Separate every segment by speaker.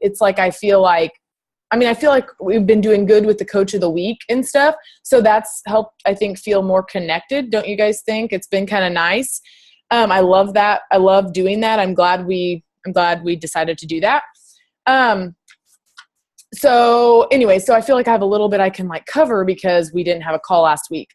Speaker 1: it's like, I feel like we've been doing good with the coach of the week and stuff. So that's helped, I think, feel more connected. Don't you guys think? It's been kind of nice. I love that. I love doing that. I'm glad we decided to do that. So anyway, so I feel like I have a little bit I can like cover because we didn't have a call last week.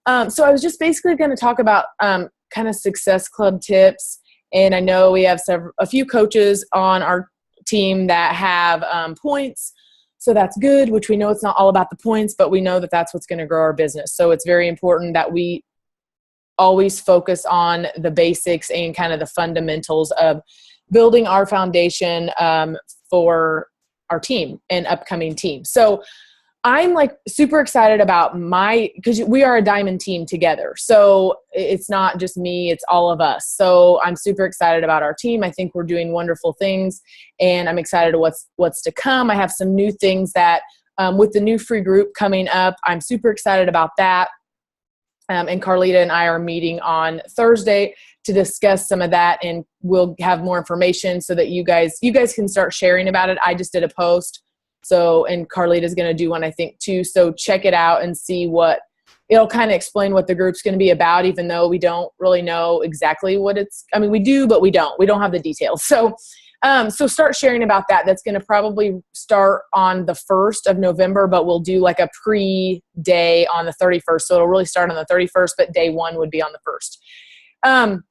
Speaker 1: So I was just basically going to talk about kind of Success Club tips. And I know we have a few coaches on our team that have points. So that's good, which we know it's not all about the points, but we know that that's what's going to grow our business. So it's very important that we always focus on the basics and kind of the fundamentals of building our foundation for our team and upcoming team. So I'm like super excited about because we are a diamond team together. So it's not just me, it's all of us. So I'm super excited about our team. I think we're doing wonderful things and I'm excited what's to come. I have some new things that with the new free group coming up, I'm super excited about that. And Carlita and I are meeting on Thursday to discuss some of that, and we'll have more information so that you guys can start sharing about it. I just did a post. So, and Carlita's going to do one, I think, too. So check it out and see it'll kind of explain what the group's going to be about, even though we don't really know exactly what we do, but we don't have the details. So, so start sharing about that. That's going to probably start on the 1st of November, but we'll do like a pre-day on the 31st. So it'll really start on the 31st, but day one would be on the 1st.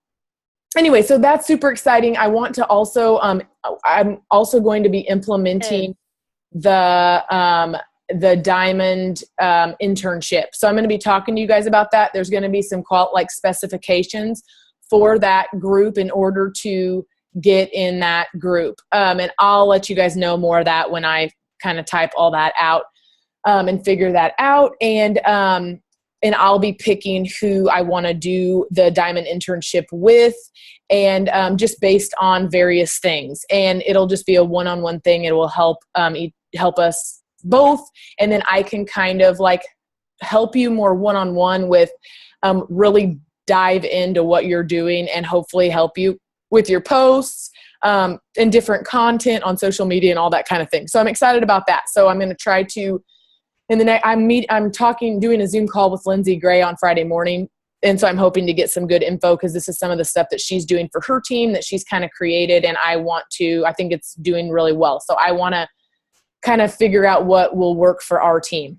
Speaker 1: Anyway, so that's super exciting. I want to also, I'm also going to be implementing the diamond internship. So I'm going to be talking to you guys about that. There's going to be some specifications for that group in order to get in that group. And I'll let you guys know more of that when I kind of type all that out and figure that out. And I'll be picking who I want to do the diamond internship with, and just based on various things. And it'll just be a one-on-one thing. It will help us both. And then I can kind of like help you more one-on-one with really dive into what you're doing and hopefully help you with your posts and different content on social media and all that kind of thing. So I'm excited about that. So I'm going to try to, doing a Zoom call with Lindsay Gray on Friday morning. And so I'm hoping to get some good info because this is some of the stuff that she's doing for her team that she's kind of created. And I think it's doing really well. So I want to kind of figure out what will work for our team.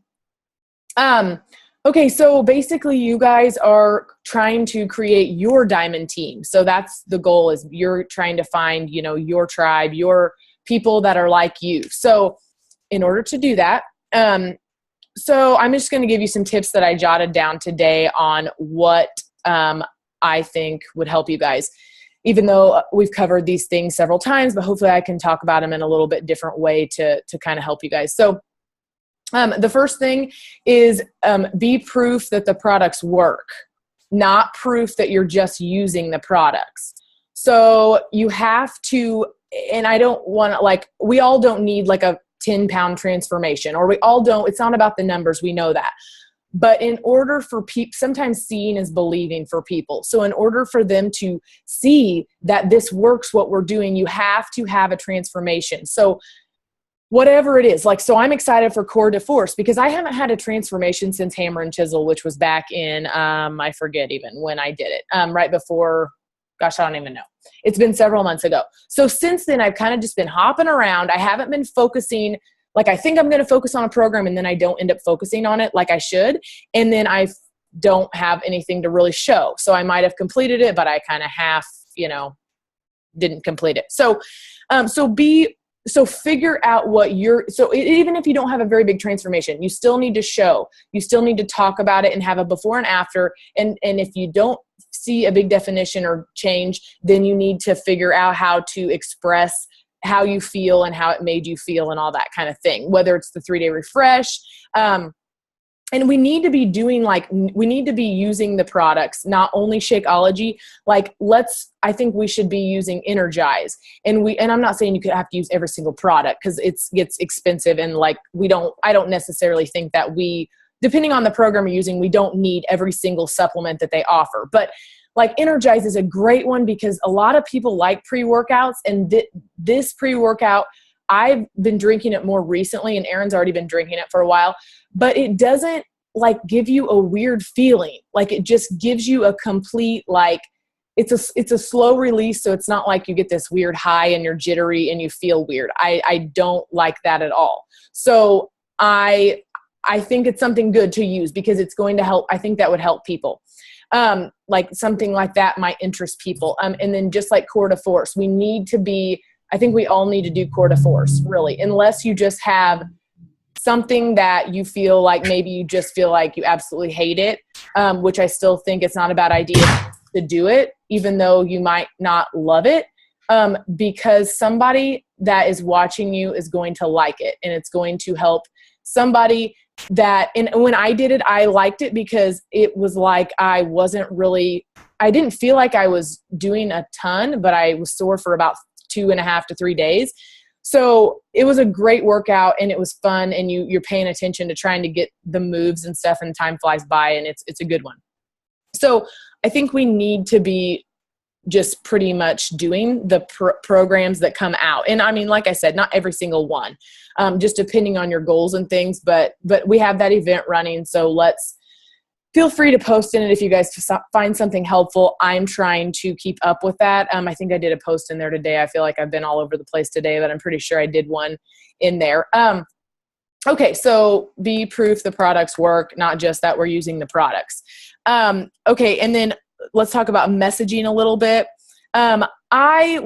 Speaker 1: Okay, so basically you guys are trying to create your diamond team. So that's the goal, is you're trying to find, your tribe, your people that are like you. So in order to do that, so I'm just going to give you some tips that I jotted down today on what I think would help you guys, even though we've covered these things several times, but hopefully I can talk about them in a little bit different way to kind of help you guys. So the first thing is be proof that the products work, not proof that you're just using the products. So you have to, and I don't want to, we all don't need like a 10-pound transformation, or it's not about the numbers. We know that. But in order for people, sometimes seeing is believing for people. So in order for them to see that this works, what we're doing, you have to have a transformation. So whatever it is, so I'm excited for Core de Force because I haven't had a transformation since Hammer and Chisel, which was back in, I forget even when I did it, right before, gosh, I don't even know. It's been several months ago. So since then, I've kind of just been hopping around. I haven't been focusing, I think I'm going to focus on a program and then I don't end up focusing on it like I should. And then I don't have anything to really show. So I might have completed it, but I kind of didn't complete it. So figure out even if you don't have a very big transformation, you still need to show, you still need to talk about it and have a before and after. And if you don't see a big definition or change, then you need to figure out how to express how you feel and how it made you feel and all that kind of thing, whether it's the 3-day refresh. And we need to be doing we need to be using the products, not only Shakeology. I think we should be using Energize. And I'm not saying you could have to use every single product because it gets expensive. And I don't necessarily think that depending on the program you're using, we don't need every single supplement that they offer. But Energize is a great one because a lot of people like pre-workouts, and this pre-workout I've been drinking it more recently, and Aaron's already been drinking it for a while, but it doesn't like give you a weird feeling. Like it just gives you a complete, like, it's a slow release. So it's not like you get this weird high and you're jittery and you feel weird. I don't like that at all. So I think it's something good to use because it's going to help. I think that would help people. Like something like that might interest people. And then just like Core de Force, I think we all need to do Core de Force, really, unless you just have something that you feel like maybe you just feel like you absolutely hate it, which I still think it's not a bad idea to do it, even though you might not love it, because somebody that is watching you is going to like it, and it's going to help somebody that, and when I did it, I liked it because it was like I didn't feel like I was doing a ton, but I was sore for about 2.5 to 3 days. So it was a great workout and it was fun, and you're paying attention to trying to get the moves and stuff, and time flies by, and it's a good one. So I think we need to be just pretty much doing the programs that come out. And I mean, like I said, not every single one, just depending on your goals and things, but we have that event running. So feel free to post in it if you guys find something helpful. I'm trying to keep up with that. I think I did a post in there today. I feel like I've been all over the place today, but I'm pretty sure I did one in there. Okay, so be proof the products work, not just that we're using the products. Okay, and then let's talk about messaging a little bit. I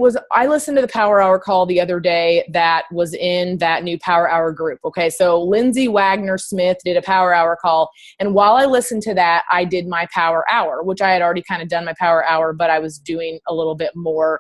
Speaker 1: listened to the Power Hour call the other day that was in that new Power Hour group. Okay, so Lindsay Wagner Smith did a Power Hour call, and while I listened to that, I did my Power Hour, which I had already kind of done my Power Hour, but I was doing a little bit more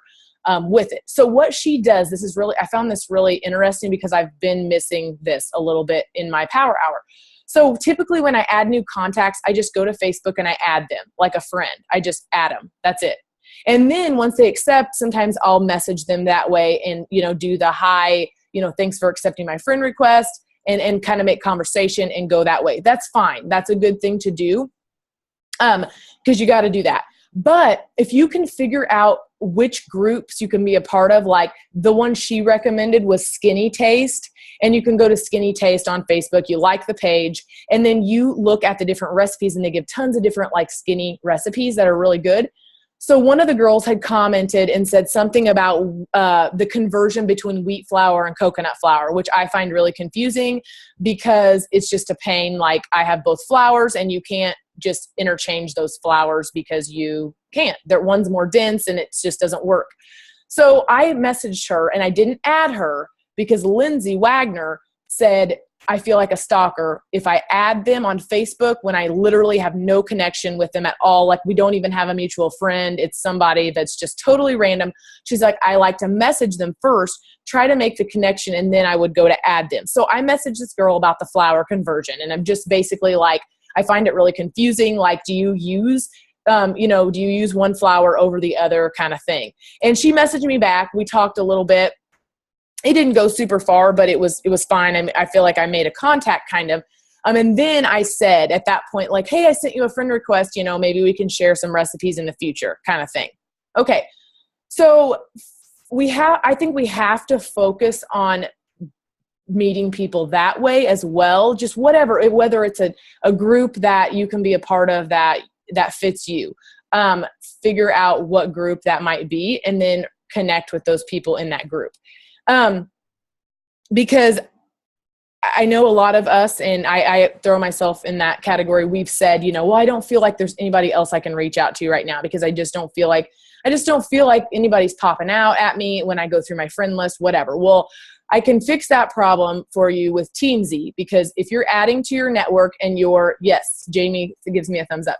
Speaker 1: with it. So what she does, I found this really interesting because I've been missing this a little bit in my Power Hour. So typically when I add new contacts, I just go to Facebook and I add them like a friend. I just add them. That's it. And then once they accept, sometimes I'll message them that way and, do the hi, thanks for accepting my friend request, and kind of make conversation and go that way. That's fine. That's a good thing to do because you got to do that. But if you can figure out which groups you can be a part of, like the one she recommended was Skinny Taste, and you can go to Skinny Taste on Facebook, you like the page, and then you look at the different recipes, and they give tons of different like skinny recipes that are really good. So one of the girls had commented and said something about the conversion between wheat flour and coconut flour, which I find really confusing because it's just a pain. Like I have both flours and you can't just interchange those flours because you can't. One's more dense and it just doesn't work. So I messaged her and I didn't add her because Lindsay Wagner said, I feel like a stalker if I add them on Facebook when I literally have no connection with them at all. Like we don't even have a mutual friend. It's somebody that's just totally random. She's like, I like to message them first, try to make the connection, and then I would go to add them. So I messaged this girl about the flour conversion, and I'm just basically like, I find it really confusing. Like, do you use one flour over the other kind of thing? And she messaged me back. We talked a little bit. It didn't go super far, but it was fine. I feel like I made a contact kind of. And then I said at that point, like, hey, I sent you a friend request, maybe we can share some recipes in the future kind of thing. Okay. So I think we have to focus on meeting people that way as well. Just whether it's a group that you can be a part of that fits you, figure out what group that might be and then connect with those people in that group. Because I know a lot of us, and I throw myself in that category, we've said, well, I don't feel like there's anybody else I can reach out to right now because I just don't feel like anybody's popping out at me when I go through my friend list, whatever. Well, I can fix that problem for you with Teamzy, because if you're adding to your network and yes, Jamie gives me a thumbs up.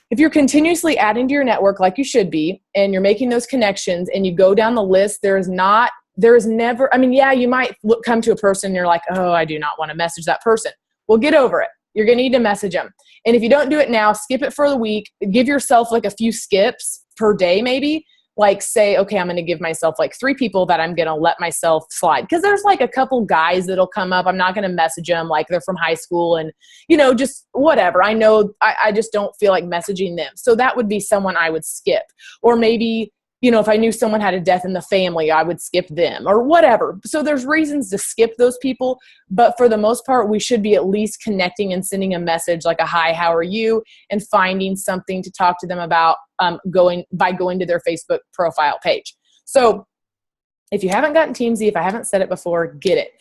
Speaker 1: If you're continuously adding to your network like you should be, and you're making those connections and you go down the list, there is never, you might come to a person and you're like, oh, I do not want to message that person. Well, get over it. You're going to need to message them. And if you don't do it now, skip it for the week. Give yourself like a few skips per day, maybe. Like say, okay, I'm going to give myself like 3 people that I'm going to let myself slide. Because there's like a couple guys that'll come up. I'm not going to message them like they're from high school and, just whatever. I know I just don't feel like messaging them. So that would be someone I would skip. Or maybe if I knew someone had a death in the family, I would skip them or whatever. So there's reasons to skip those people. But for the most part, we should be at least connecting and sending a message like a hi, how are you? And finding something to talk to them about going to their Facebook profile page. So if you haven't gotten Teamzy, if I haven't said it before, get it.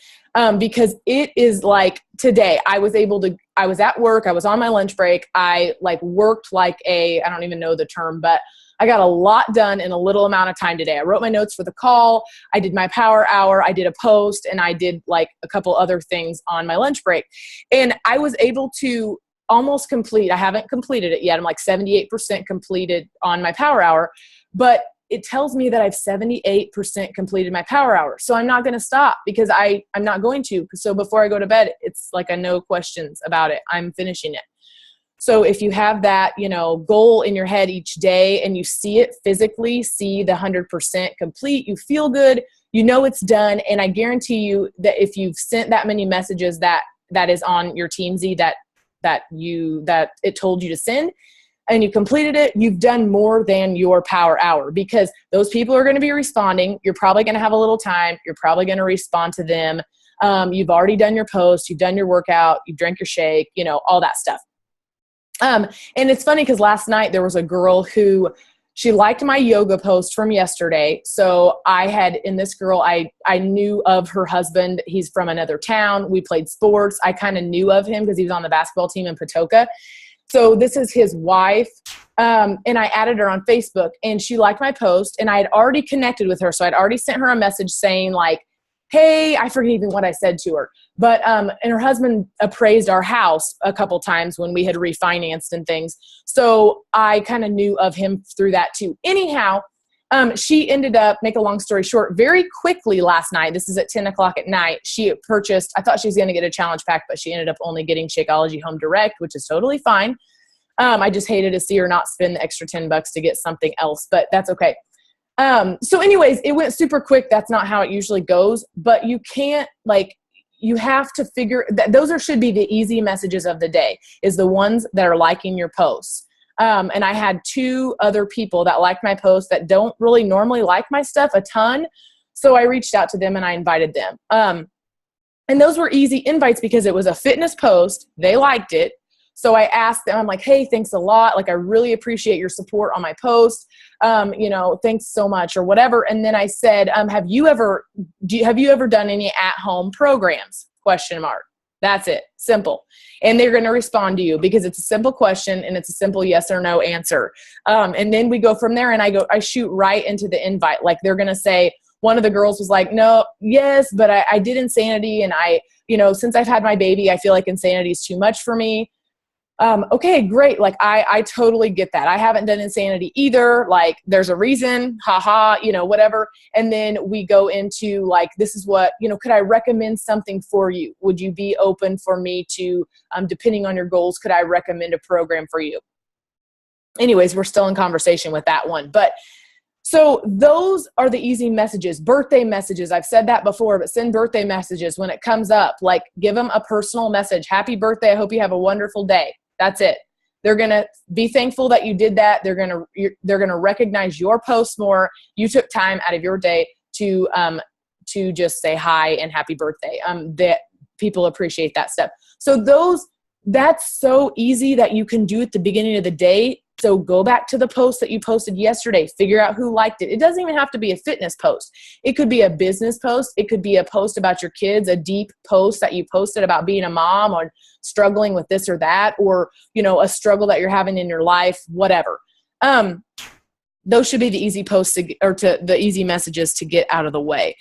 Speaker 1: Because it is like today, I was at work, I was on my lunch break. I worked like I don't even know the term, but I got a lot done in a little amount of time today. I wrote my notes for the call. I did my power hour. I did a post, and I did like a couple other things on my lunch break. And I was able to almost complete. I haven't completed it yet. I'm like 78% completed on my power hour, but it tells me that I've 78% completed my power hour. So I'm not going to stop because I'm not going to. So before I go to bed, it's like a no questions about it. I'm finishing it. So if you have that, goal in your head each day and you see it physically, see the 100% complete, you feel good, it's done. And I guarantee you that if you've sent that many messages that is on your Teamzy that it told you to send, and you completed it, you've done more than your power hour, because those people are going to be responding. You're probably going to have a little time. You're probably going to respond to them. You've already done your post. You've done your workout. You drank your shake, all that stuff. And it's funny because last night there was a girl who, she liked my yoga post from yesterday. So this girl, I knew of her husband. He's from another town. We played sports. I kind of knew of him because he was on the basketball team in Patoka. So this is his wife, and I added her on Facebook, and she liked my post, and I had already connected with her. So I'd already sent her a message saying like, hey, I forget even what I said to her, but, and her husband appraised our house a couple times when we had refinanced and things. So I kind of knew of him through that too. Anyhow, she ended up, make a long story short, very quickly last night, this is at 10 o'clock at night, she purchased, I thought she was going to get a challenge pack, but she ended up only getting Shakeology Home Direct, which is totally fine. I just hated to see her not spend the extra $10 to get something else, but that's okay. So anyways, it went super quick. That's not how it usually goes, but you can't you have to figure that those should be the easy messages of the day, is the ones that are liking your posts. And I had 2 other people that liked my post that don't really normally like my stuff a ton. So I reached out to them and I invited them. And those were easy invites because it was a fitness post. They liked it. So I asked them, I'm like, hey, thanks a lot. Like, I really appreciate your support on my post. Thanks so much or whatever. And then I said, have you ever done any at-home programs? ? That's it. Simple. And they're going to respond to you because it's a simple question and it's a simple yes or no answer. And then we go from there, and I shoot right into the invite. Like, they're going to say, one of the girls was like, no, yes, but I did Insanity. And since I've had my baby, I feel like Insanity is too much for me. Okay, great. Like, I totally get that. I haven't done Insanity either. Like, there's a reason, haha, whatever. And then we go into like, this is what, could I recommend something for you? Would you be open for me to, depending on your goals, could I recommend a program for you? Anyways, we're still in conversation with that one. But so those are the easy messages. Birthday messages. I've said that before, but send birthday messages when it comes up. Like, give them a personal message. Happy birthday. I hope you have a wonderful day. That's it. They're going to be thankful that you did that. They're going to recognize your post more. You took time out of your day to just say hi and happy birthday. That people appreciate that stuff. So that's so easy that you can do at the beginning of the day. So go back to the post that you posted yesterday, figure out who liked it. It doesn't even have to be a fitness post. It could be a business post. It could be a post about your kids, a deep post that you posted about being a mom or struggling with this or that, or, a struggle that you're having in your life, whatever. Those should be the easy posts the easy messages to get out of the way.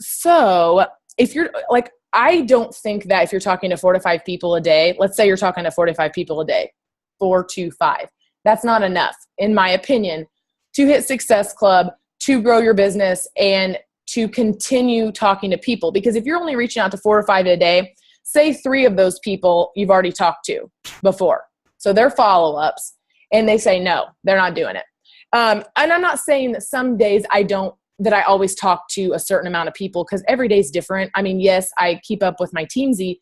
Speaker 1: So if you're like, I don't think that if you're talking to 4 to 5 people a day, let's say you're talking to 4 to 5 people a day, 4 to 5. That's not enough, in my opinion, to hit Success Club, to grow your business, and to continue talking to people. Because if you're only reaching out to 4 or 5 a day, say 3 of those people you've already talked to before. So they're follow-ups, and they say no, they're not doing it. And I'm not saying that some days that I always talk to a certain amount of people, because every day is different. I mean, yes, I keep up with my Teamzy,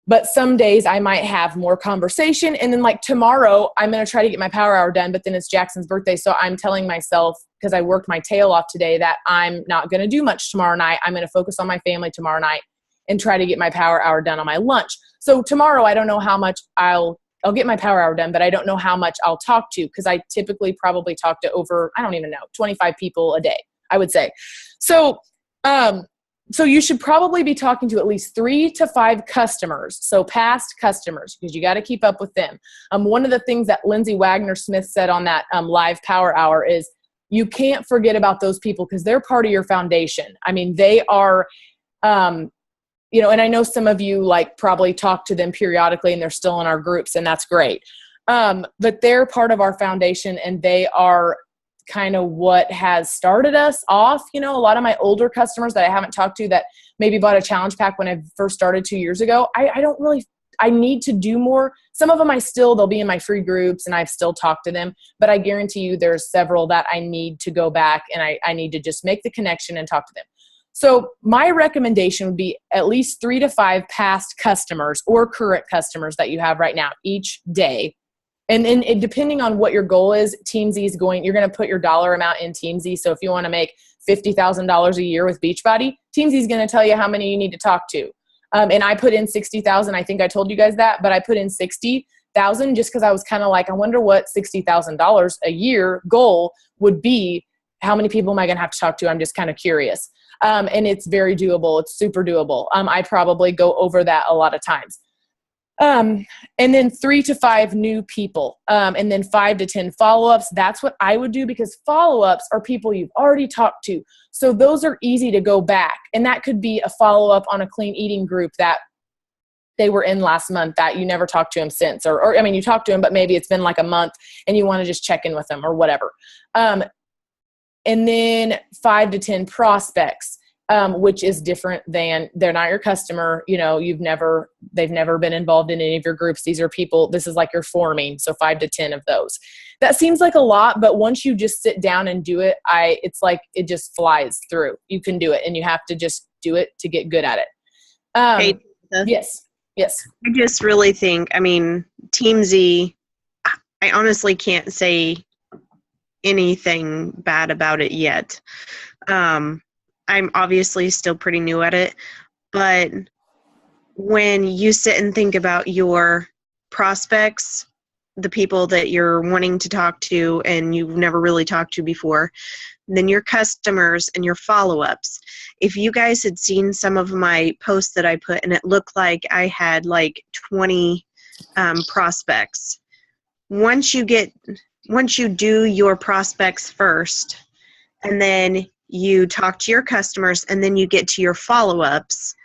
Speaker 1: But some days I might have more conversation. And then like tomorrow, I'm going to try to get my power hour done, but then it's Jackson's birthday. So I'm telling myself, because I worked my tail off today, that I'm not going to do much tomorrow night. I'm going to focus on my family tomorrow night and try to get my power hour done on my lunch. So tomorrow, I don't know how much I'll get my power hour done, but I don't know how much I'll talk to, because I typically probably talk to over, I don't even know, 25 people a day, I would say. So, so you should probably be talking to at least 3 to 5 customers. So past customers, because you got to keep up with them. One of the things that Lindsay Wagner Smith said on that live power hour is you can't forget about those people, because they're part of your foundation. I mean, they are, you know, and I know some of you like probably talk to them periodically and they're still in our groups, and that's great. But they're part of our foundation, and they are kind of what has started us off. You know, a lot of my older customers that I haven't talked to that maybe bought a challenge pack when I first started 2 years ago, I need to do more. Some of them they'll be in my free groups and I've still talked to them, but I guarantee you there's several that I need to go back and I need to just make the connection and talk to them. So my recommendation would be at least 3 to 5 past customers or current customers that you have right now each day. And then depending on what your goal is, Teamzy is you're going to put your dollar amount in Teamzy. So if you want to make $50,000 a year with Beachbody, Teamzy is going to tell you how many you need to talk to. And I put in 60,000. I think I told you guys that, but I put in 60,000 just because I was kind of like, I wonder what $60,000 a year goal would be. How many people am I going to have to talk to? I'm just kind of curious. And it's very doable. It's super doable. I probably go over that a lot of times. And then 3 to 5 new people, and then 5 to 10 follow-ups. That's what I would do, because follow-ups are people you've already talked to. So those are easy to go back. And that could be a follow-up on a clean eating group that they were in last month that you never talked to them since, or I mean, you talked to them, but maybe it's been like a month and you want to just check in with them or whatever. And then 5 to 10 prospects. Which is different than they're not your customer. You know, they've never been involved in any of your groups. These are people, this is like you're forming. So 5 to 10 of those. That seems like a lot, but once you just sit down and do it, it's like it just flies through. You can do it, and you have to just do it to get good at it.
Speaker 2: Hey,
Speaker 1: yes.
Speaker 2: I just really think, I mean, Teamzy, I honestly can't say anything bad about it yet. I'm obviously still pretty new at it, but when you sit and think about your prospects, the people that you're wanting to talk to and you've never really talked to before, then your customers and your follow-ups. If you guys had seen some of my posts that I put, and it looked like I had like 20 prospects. Once you do your prospects first, and then you talk to your customers, and then you get to your follow-ups.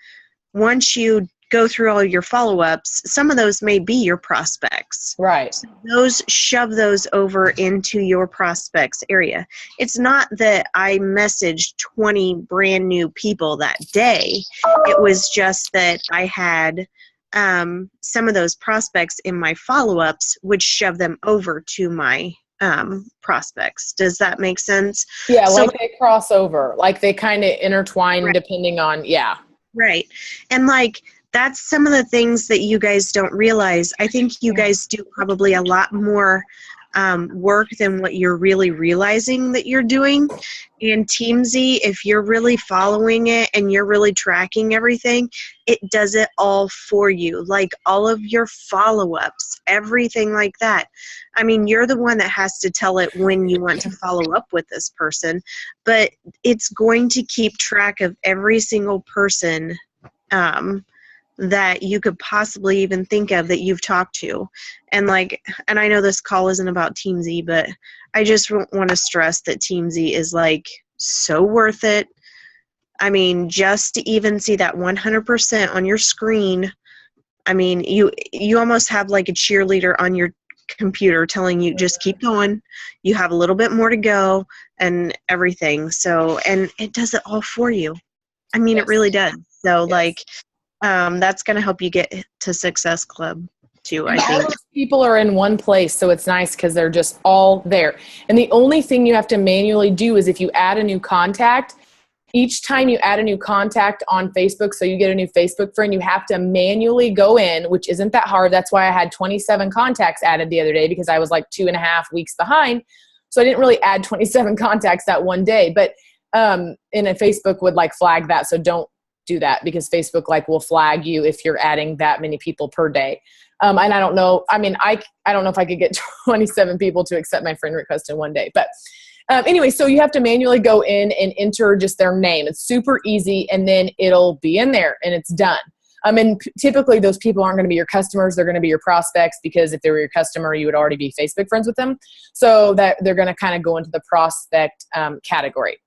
Speaker 2: Once you go through all your follow-ups, some of those may be your prospects.
Speaker 1: Right.
Speaker 2: So shove those over into your prospects area. It's not that I messaged 20 brand new people that day. It was just that I had some of those prospects in my follow-ups, which shove them over to my prospects. Does that make sense?
Speaker 1: Yeah, so, like they cross over, like they kind of intertwine, right, depending on, yeah.
Speaker 2: Right. And like, that's some of the things that you guys don't realize. I think you guys do probably a lot more work than what you're really realizing that you're doing. And Teamzy, if you're really following it and you're really tracking everything, it does it all for you. Like all of your follow-ups, everything like that. I mean, you're the one that has to tell it when you want to follow up with this person, but it's going to keep track of every single person that you could possibly even think of that you've talked to. And like, and I know this call isn't about Teamzy, but I just want to stress that Teamzy is like so worth it. I mean, just to even see that 100% on your screen, I mean, you almost have like a cheerleader on your computer telling you just keep going, you have a little bit more to go and everything. So, and it does it all for you. I mean, yes. It really does. So like, that's going to help you get to Success Club too, I think.
Speaker 1: All those people are in one place, so it's nice because they're just all there. And the only thing you have to manually do is if you add a new contact, each time you add a new contact on Facebook, so you get a new Facebook friend, you have to manually go in, which isn't that hard. That's why I had 27 contacts added the other day, because I was like 2.5 weeks behind. So I didn't really add 27 contacts that one day, but and a Facebook would like flag that. So don't do that, because Facebook like will flag you if you're adding that many people per day. And I don't know. I mean, I don't know if I could get 27 people to accept my friend request in one day, but anyway, so you have to manually go in and enter just their name. It's super easy, and then it'll be in there and it's done. And typically those people aren't going to be your customers. They're going to be your prospects, because if they were your customer, you would already be Facebook friends with them. So that they're going to kind of go into the prospect category.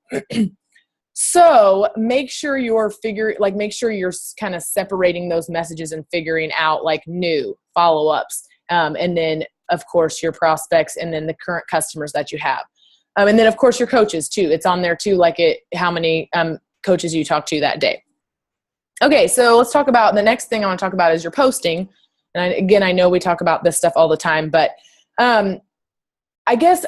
Speaker 1: So make sure you're kind of separating those messages and figuring out like new follow-ups. And then of course your prospects, and then the current customers that you have. And then of course your coaches too. It's on there too, like how many coaches you talk to that day. Okay, so let's talk about the next thing I want to talk about is your posting. And I know we talk about this stuff all the time, but I guess,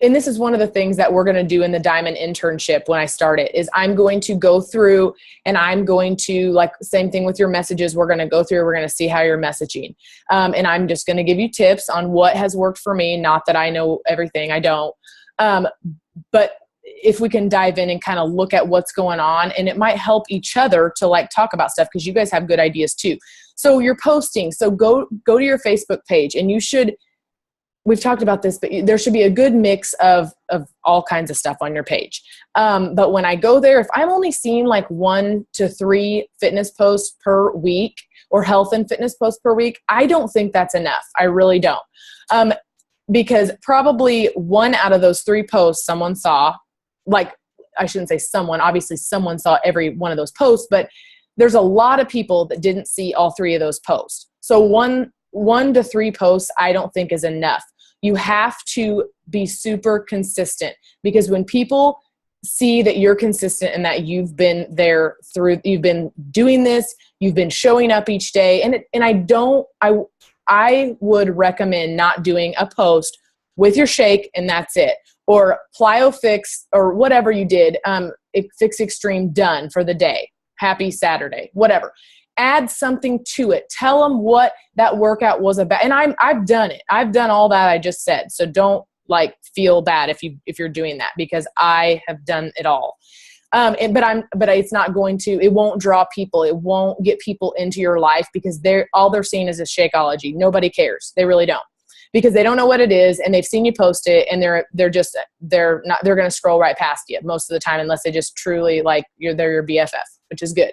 Speaker 1: and this is one of the things that we're going to do in the Diamond internship when I start it, is I'm going to go through and I'm going to, like, same thing with your messages. We're going to go through, we're going to see how you're messaging. And I'm just going to give you tips on what has worked for me. Not that I know everything, I don't. But if we can dive in and kind of look at what's going on, and it might help each other to like talk about stuff, because you guys have good ideas too. So you're posting, so go to your Facebook page, and we've talked about this, but there should be a good mix of all kinds of stuff on your page. But when I go there, if I'm only seeing like 1 to 3 fitness posts per week, or health and fitness posts per week, I don't think that's enough. I really don't. Because probably 1 out of those 3 posts someone saw, like, I shouldn't say someone, obviously someone saw every one of those posts, but there's a lot of people that didn't see all 3 of those posts. So 1 to 3 posts, I don't think is enough. You have to be super consistent, because when people see that you're consistent and that you've been there you've been doing this, you've been showing up each day. And I would recommend not doing a post with your shake and that's it, or Plyo Fix, or whatever you did, Fix Extreme done for the day. Happy Saturday, whatever. Add something to it. Tell them what that workout was about. And I've done it. I've done all that I just said. So don't like feel bad if you're doing that, because I have done it all. But it's not going to, it won't draw people. It won't get people into your life, because all they're seeing is a Shakeology. Nobody cares. They really don't, because they don't know what it is, and they've seen you post it, and they're going to scroll right past you most of the time, unless they just truly like they're your BFF, which is good,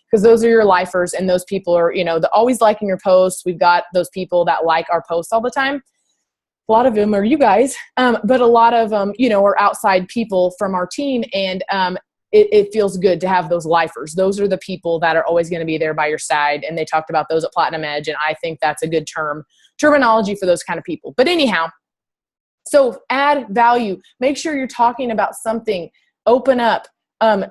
Speaker 1: because those are your lifers, and those people are, always liking your posts. We've got those people that like our posts all the time. A lot of them are you guys, but a lot of them, are outside people from our team, and it feels good to have those lifers. Those are the people that are always going to be there by your side, and they talked about those at Platinum Edge, and I think that's a good terminology for those kind of people. But anyhow, so add value. Make sure you're talking about something. Open up.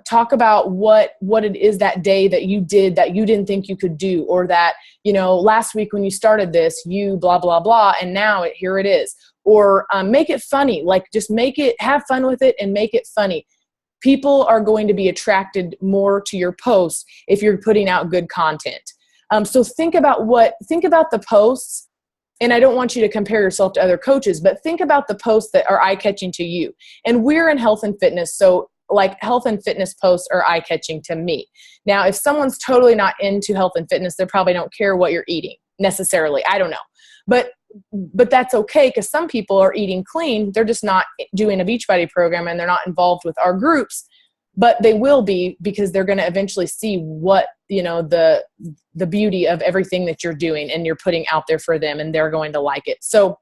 Speaker 1: Talk about what it is that day that you did that you didn't think you could do, or that, last week when you started this, you blah, blah, blah, and now here it is. Or make it funny. Like, just have fun with it and make it funny. People are going to be attracted more to your posts if you're putting out good content. So think about the posts, and I don't want you to compare yourself to other coaches, but think about the posts that are eye-catching to you. And we're in health and fitness, so like health and fitness posts are eye-catching to me. Now, if someone's totally not into health and fitness, they probably don't care what you're eating necessarily. I don't know. But that's okay, because some people are eating clean. They're just not doing a Beachbody program, and they're not involved with our groups, but they will be, because they're going to eventually see what, the beauty of everything that you're doing and you're putting out there for them, and they're going to like it. So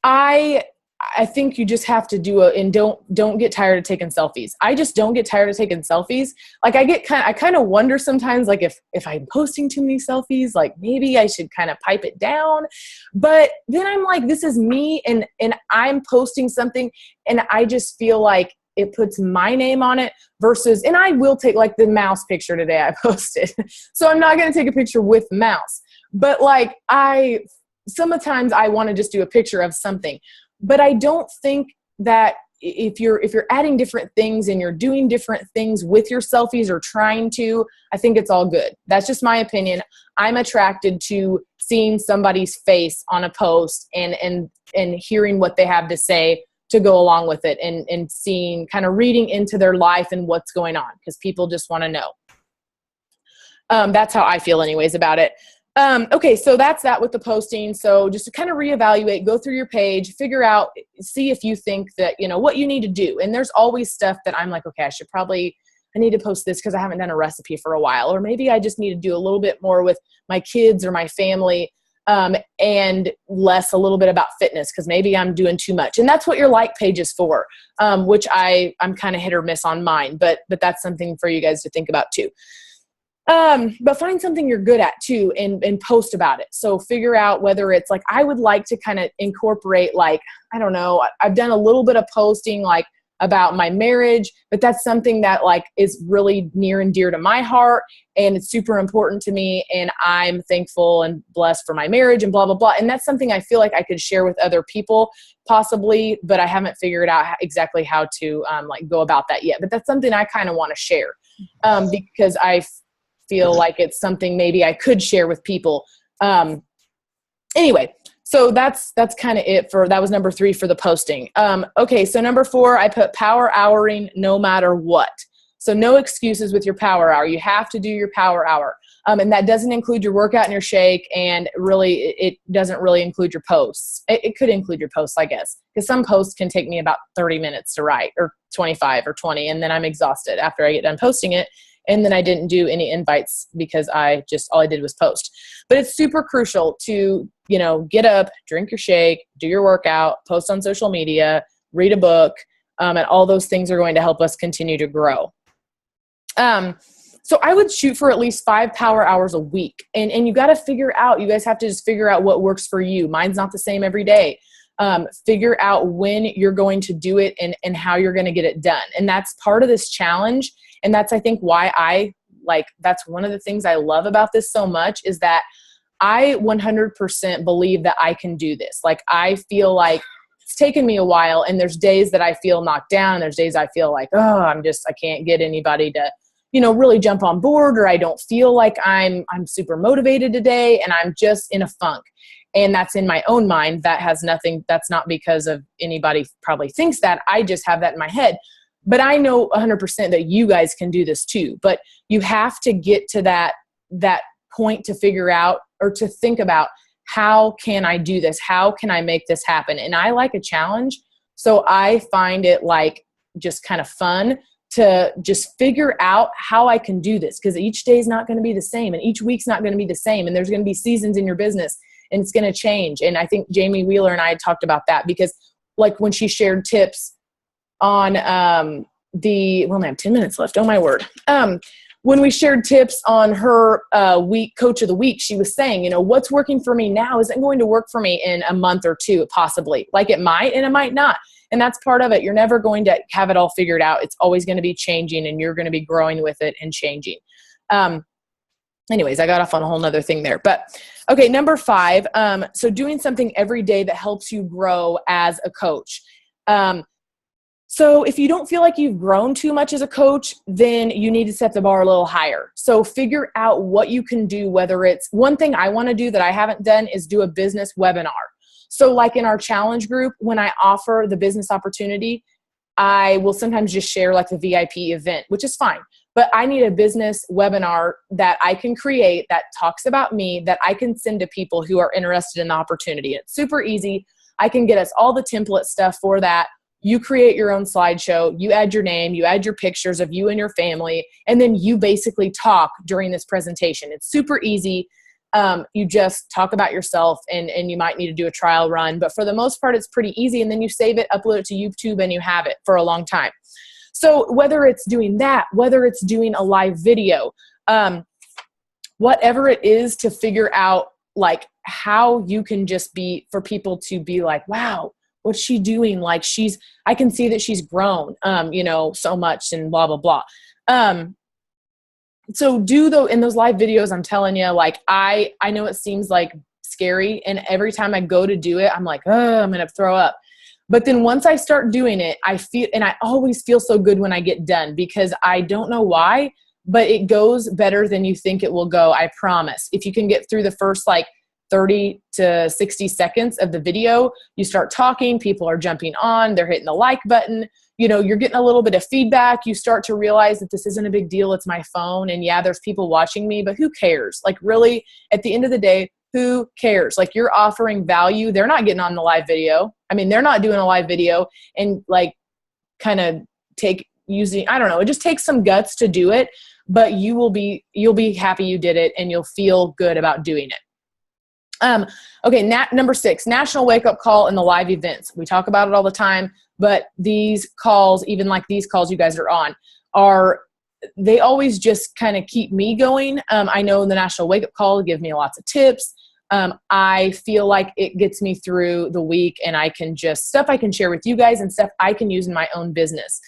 Speaker 1: I think you just have to and don't get tired of taking selfies. I just don't get tired of taking selfies. Like, I kind of wonder sometimes, like, if I'm posting too many selfies, like maybe I should kind of pipe it down. But then I'm like, this is me, and I'm posting something, and I just feel like it puts my name on it versus, and I will take like the mouse picture today I posted. So I'm not going to take a picture with mouse, but like sometimes I want to just do a picture of something. But I don't think that if you're adding different things and you're doing different things with your selfies or trying to, I think it's all good. That's just my opinion. I'm attracted to seeing somebody's face on a post and hearing what they have to say to go along with it, and seeing, kind of reading into their life and what's going on, because people just want to know. That's how I feel anyways about it. Okay, so that's that with the posting. So just to kind of reevaluate, go through your page, figure out, see if you think that, what you need to do. And there's always stuff that I'm like, okay, I need to post this because I haven't done a recipe for a while. Or maybe I just need to do a little bit more with my kids or my family, and less a little bit about fitness because maybe I'm doing too much. And that's what your like page is for, which I'm kind of hit or miss on mine, but that's something for you guys to think about too. But find something you're good at too, and post about it. So figure out whether it's like, I would like to kind of incorporate, like, I don't know, I've done a little bit of posting like about my marriage, but that's something that like is really near and dear to my heart. And it's super important to me. And I'm thankful and blessed for my marriage and blah, blah, blah. And that's something I feel like I could share with other people possibly, but I haven't figured out exactly how to like go about that yet. But that's something I kind of want to share, because I feel like it's something maybe I could share with people. Anyway, so that's kind of it for, that was number 3 for the posting. Okay. So number 4, I put power houring no matter what. So no excuses with your power hour. You have to do your power hour. And that doesn't include your workout and your shake. And really, it doesn't really include your posts. It could include your posts, I guess, because some posts can take me about 30 minutes to write, or 25 or 20. And then I'm exhausted after I get done posting it. And then I didn't do any invites because all I did was post. But it's super crucial to, get up, drink your shake, do your workout, post on social media, read a book, and all those things are going to help us continue to grow. So I would shoot for at least 5 power hours a week. And you got to figure out, you guys have to just figure out what works for you. Mine's not the same every day. Figure out when you're going to do it and how you're going to get it done. And that's part of this challenge. And that's, I think, why that's one of the things I love about this so much, is that I 100% believe that I can do this. Like, I feel like it's taken me a while, and there's days that I feel knocked down. There's days I feel like, I can't get anybody to, really jump on board, or I don't feel like I'm super motivated today, and I'm just in a funk. And that's in my own mind. That's not because of anybody probably thinks that. I just have that in my head. But I know 100% that you guys can do this too. But you have to get to that point to figure out, or to think about, how can I do this? How can I make this happen? And I like a challenge. So I find it like just kind of fun to just figure out how I can do this, because each day is not going to be the same, and each week's not going to be the same. And there's going to be seasons in your business, and it's going to change. And I think Jamie Wheeler and I had talked about that, because like when she shared tips on we only have 10 minutes left. Oh my word. When we shared tips on her week coach of the week, she was saying, what's working for me now isn't going to work for me in a month or 2, possibly. Like, it might and it might not. And that's part of it. You're never going to have it all figured out. It's always going to be changing, and you're going to be growing with it and changing. Anyways, I got off on a whole nother thing there. But okay, number 5. So doing something every day that helps you grow as a coach. So if you don't feel like you've grown too much as a coach, then you need to set the bar a little higher. So figure out what you can do, whether it's, one thing I want to do that I haven't done is do a business webinar. So like in our challenge group, when I offer the business opportunity, I will sometimes just share like the VIP event, which is fine. But I need a business webinar that I can create that talks about me, that I can send to people who are interested in the opportunity. It's super easy. I can get us all the template stuff for that. You create your own slideshow, you add your name, you add your pictures of you and your family, and then you basically talk during this presentation. It's super easy. You just talk about yourself, and you might need to do a trial run, but for the most part, it's pretty easy. And then you save it, upload it to YouTube, and you have it for a long time. So whether it's doing that, whether it's doing a live video, whatever it is, to figure out like how you can just be, for people to be like, wow, what's she doing? Like, I can see that she's grown, so much, and blah, blah, blah. So in those live videos, I'm telling you, like, I know it seems like scary, and every time I go to do it, I'm like, oh, I'm going to throw up. But then once I start doing it, I always feel so good when I get done, because I don't know why, but it goes better than you think it will go. I promise. If you can get through the first like 30 to 60 seconds of the video, you start talking, people are jumping on, they're hitting the like button, you're getting a little bit of feedback. You start to realize that this isn't a big deal. It's my phone. And yeah, there's people watching me, but who cares? Like, really, at the end of the day, who cares? Like, you're offering value. They're not getting on the live video. I mean, they're not doing a live video and like kind of I don't know, it just takes some guts to do it, but you'll be happy you did it, and you'll feel good about doing it. Okay. Number 6, national wake up call in the live events. We talk about it all the time, but these calls, even like these calls you guys are on, they always just kind of keep me going. I know the national wake up call give me lots of tips. I feel like it gets me through the week, and I can stuff I can share with you guys and stuff I can use in my own business.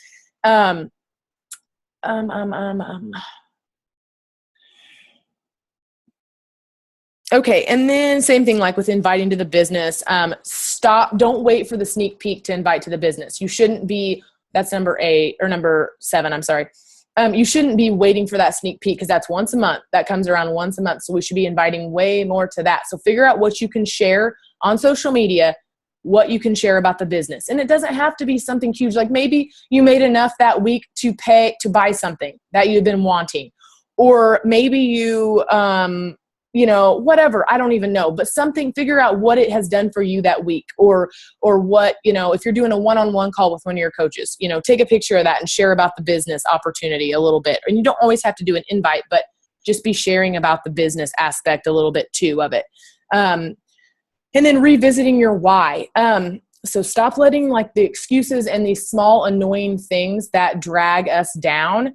Speaker 1: Okay. And then same thing, like with inviting to the business, don't wait for the sneak peek to invite to the business. You shouldn't be, that's number 7. I'm sorry. You shouldn't be waiting for that sneak peek, because that's once a month. That comes around once a month. So we should be inviting way more to that. So figure out what you can share on social media, what you can share about the business. And it doesn't have to be something huge. Like maybe you made enough that week to buy something that you've been wanting, or maybe you, whatever, I don't even know, but figure out what it has done for you that week, or what, if you're doing a one-on-one call with one of your coaches, take a picture of that and share about the business opportunity a little bit. And you don't always have to do an invite, but just be sharing about the business aspect a little bit too of it. And then revisiting your why. So stop letting like the excuses and these small annoying things that drag us down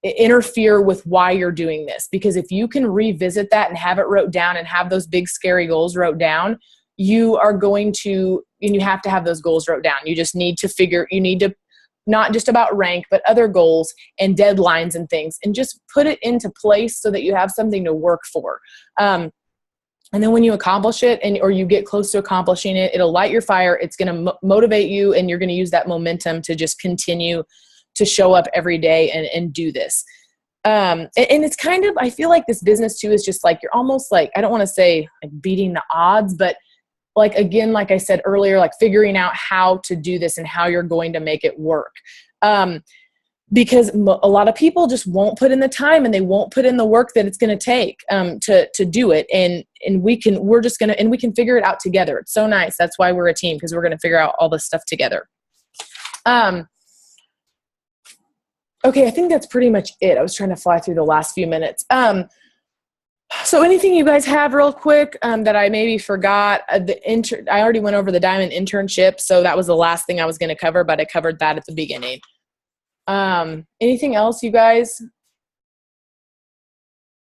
Speaker 1: interfere with why you're doing this. Because if you can revisit that and have it wrote down and have those big scary goals wrote down, you have to have those goals wrote down. You just need to not just about rank, but other goals and deadlines and things, and just put it into place so that you have something to work for. And then when you accomplish it or you get close to accomplishing it, it'll light your fire. It's going to motivate you, and you're going to use that momentum to just continue to show up every day and do this. And it's kind of, I feel like this business too is just like, you're almost like, I don't want to say like beating the odds, but like, again, like I said earlier, like figuring out how to do this and how you're going to make it work. Because a lot of people just won't put in the time, and they won't put in the work that it's going to take to do it. And we can figure it out together. It's so nice. That's why we're a team, because we're going to figure out all this stuff together. Okay, I think that's pretty much it. I was trying to fly through the last few minutes. So anything you guys have real quick that I maybe forgot? I already went over the diamond internship, so that was the last thing I was going to cover, but I covered that at the beginning. Anything else, you guys?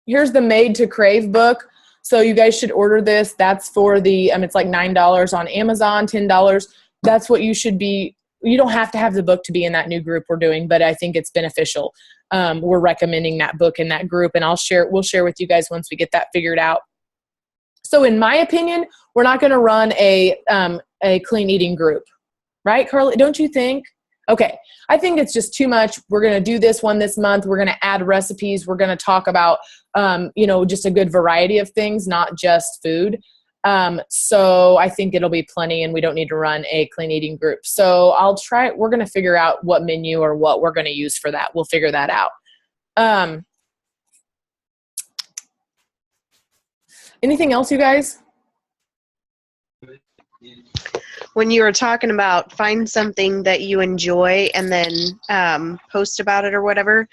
Speaker 1: Here's the Made to Crave book. So you guys should order this. That's for the, it's like $9 on Amazon, $10. That's what you should be. You don't have to have the book to be in that new group we're doing, but I think it's beneficial. We're recommending that book in that group, and we'll share with you guys once we get that figured out. So in my opinion, we're not going to run a clean eating group, right, Carly? Don't you think? Okay. I think it's just too much. We're going to do this one this month. We're going to add recipes. We're going to talk about, just a good variety of things, not just food. So I think it'll be plenty, and we don't need to run a clean eating group. So we're going to figure out what menu or what we're going to use for that. We'll figure that out. Anything else, you guys?
Speaker 2: When you were talking about find something that you enjoy and then post about it or whatever,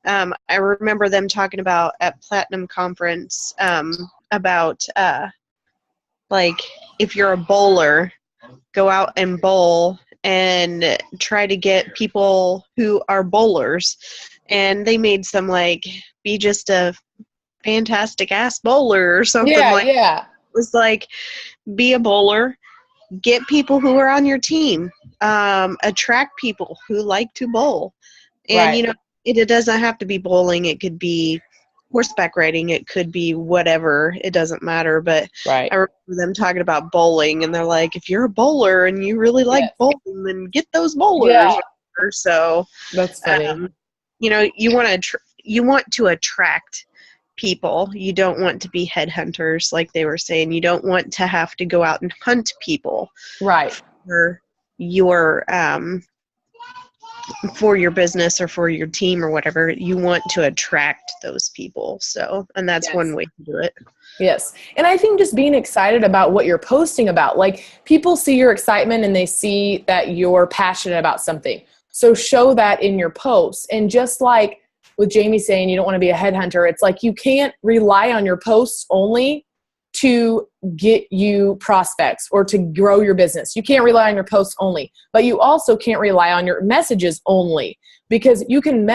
Speaker 2: I remember them talking about at Platinum Conference about like if you're a bowler, go out and bowl and try to get people who are bowlers. And they made some like, be just a fantastic ass bowler or something
Speaker 1: Yeah.
Speaker 2: It was like, be a bowler. Get people who are on your team. Attract people who like to bowl. And,
Speaker 1: right.
Speaker 2: it doesn't have to be bowling. It could be horseback riding. It could be whatever. It doesn't matter. But
Speaker 1: Right.
Speaker 2: I remember them talking about bowling, and they're like, if you're a bowler and you really like bowling, then get those bowlers.
Speaker 1: Yeah.
Speaker 2: So
Speaker 1: That's funny.
Speaker 2: you know, you want to attract people. You don't want to be headhunters, like they were saying. You don't want to have to go out and hunt people.
Speaker 1: Right.
Speaker 2: For your business or for your team or whatever. You want to attract those people. So, and that's one way to do it.
Speaker 1: Yes. And I think just being excited about what you're posting about, like people see your excitement and they see that you're passionate about something. So show that in your posts. And just like with Jamie saying you don't want to be a headhunter, it's like you can't rely on your posts only to get you prospects or to grow your business. You can't rely on your posts only, but you also can't rely on your messages only, because you can,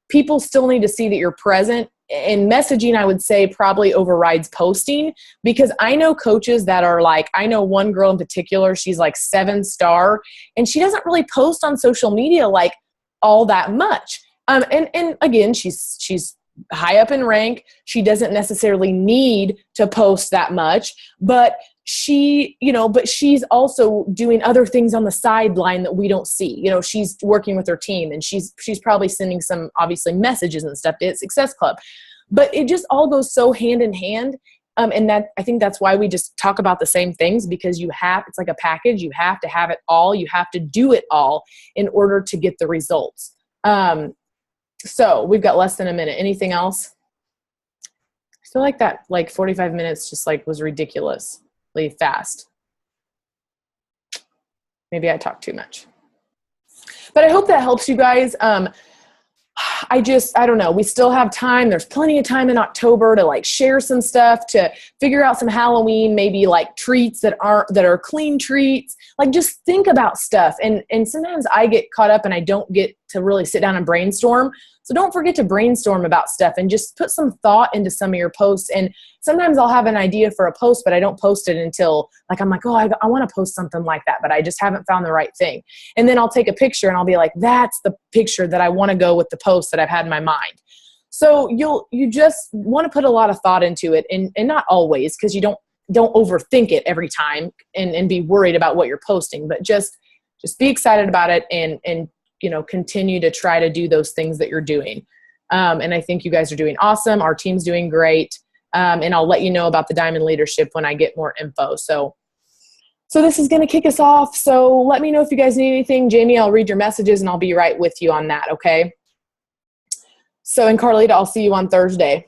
Speaker 1: people still need to see that you're present, and messaging, I would say, probably overrides posting, because I know coaches that are like, I know one girl in particular, she's like 7-star, and she doesn't really post on social media like all that much. And again, she's high up in rank. She doesn't necessarily need to post that much, but she's also doing other things on the sideline that we don't see. You know, she's working with her team, and she's probably sending some, obviously, messages and stuff to Success Club, but it just all goes so hand in hand. And that, I think that's why we just talk about the same things, because it's like a package. You have to have it all. You have to do it all in order to get the results. So we've got less than a minute. Anything else? I feel like that 45 minutes just was ridiculously fast. Maybe I talked too much. But I hope that helps you guys. I don't know. We still have time. There's plenty of time in October to share some stuff, to figure out some Halloween, maybe treats that are clean treats. Just think about stuff. And sometimes I get caught up and I don't get to really sit down and brainstorm. So don't forget to brainstorm about stuff and just put some thought into some of your posts. And sometimes I'll have an idea for a post, but I don't post it until I'm like, oh, I want to post something like that, but I just haven't found the right thing. And then I'll take a picture and I'll be like, that's the picture that I want to go with the post that I've had in my mind. So you just want to put a lot of thought into it, and not always, because you don't overthink it every time and be worried about what you're posting, but just be excited about it and continue to try to do those things that you're doing. And I think you guys are doing awesome. Our team's doing great. And I'll let you know about the Diamond Leadership when I get more info. So this is going to kick us off. So let me know if you guys need anything. Jamie, I'll read your messages and I'll be right with you on that. Okay. So, and Carlita, I'll see you on Thursday,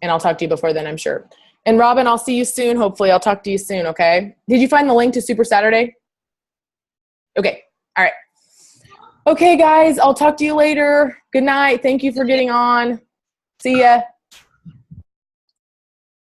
Speaker 1: and I'll talk to you before then, I'm sure. And Robin, I'll see you soon. Hopefully I'll talk to you soon. Okay. Did you find the link to Super Saturday? Okay. All right. Okay, guys, I'll talk to you later. Good night. Thank you for getting on. See ya.